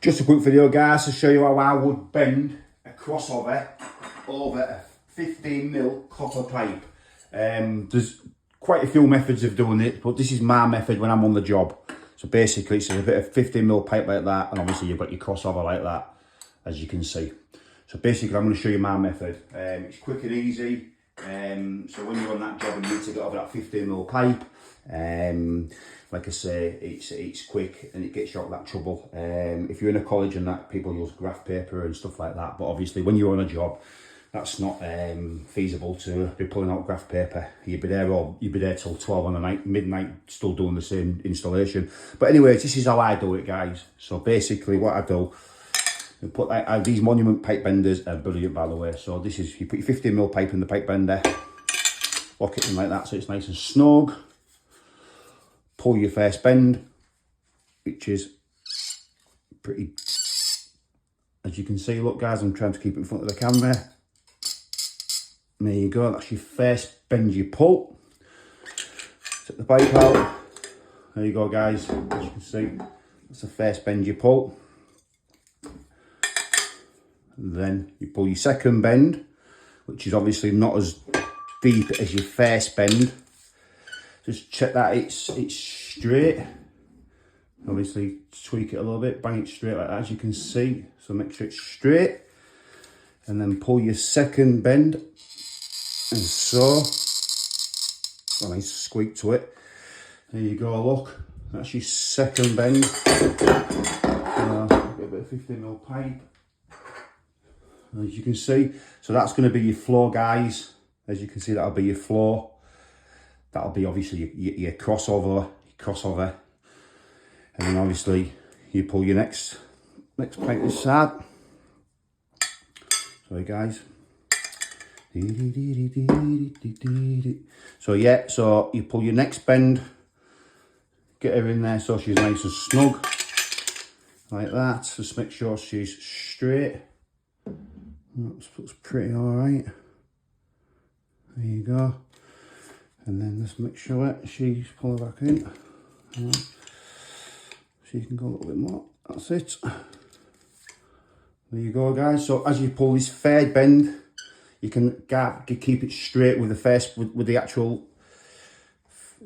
Just a quick video, guys, to show you how I would bend a crossover over a 15mm copper pipe. There's quite a few methods of doing it, but this is my method when I'm on the job. So basically it's a bit of 15mm pipe like that, and obviously you've got your crossover like that, as you can see. So basically I'm going to show you my method. It's quick and easy. So when you're on that job and you need to get over that 15mm pipe, like I say, it's quick and it gets you out of that trouble. If you're in a college and that, people use graph paper and stuff like that, but obviously when you're on a job, that's not feasible to be pulling out graph paper. You'd be there till 12 on the night, midnight, still doing the same installation. But anyways, this is how I do it, guys. So basically what I do, I put these monument pipe benders are brilliant, by the way. So this is, you put your 15mm pipe in the pipe bender, lock it in like that so it's nice and snug. Pull your first bend, which is pretty, as you can see, look guys, I'm trying to keep it in front of the camera. There you go, that's your first bend you pull. Take the pipe out. There you go, guys, as you can see, that's the first bend you pull. Then you pull your second bend, which is obviously not as deep as your first bend. Just check that it's straight. Obviously tweak it a little bit, bang it straight like that, as you can see. So make sure it's straight. And then pull your second bend. And so. A nice squeak to it. There you go, look. That's your second bend. Get a bit of 15mm pipe. As you can see. So that's going to be your floor, guys. As you can see, that'll be your floor. That'll be obviously your crossover, and then obviously you pull your next pipe this side. Sorry guys. So yeah, so you pull your next bend, get her in there so she's nice and snug, like that. Just make sure she's straight. That's pretty all right. There you go. And then just make sure she's pulled back in. She can go a little bit more. That's it. There you go, guys. So as you pull this third bend, you can keep it straight with the first, with the actual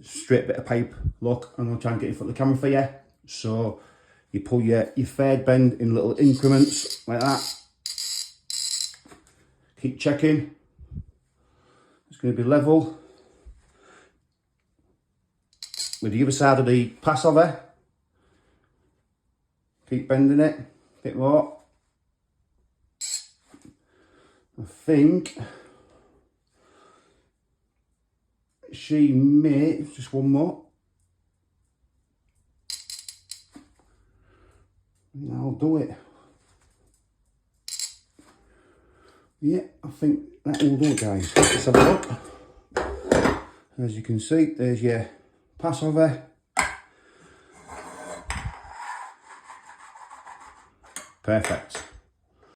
straight bit of pipe. Look, I'm gonna try and get in front of the camera for you. So you pull your third bend in little increments like that. Keep checking. It's going to be level. With the other side of the passover, keep bending it a bit more. I think she may, just one more. And I'll do it. Yeah, I think that will do it, guys. Let's have a look. As you can see, there's your passover. Perfect.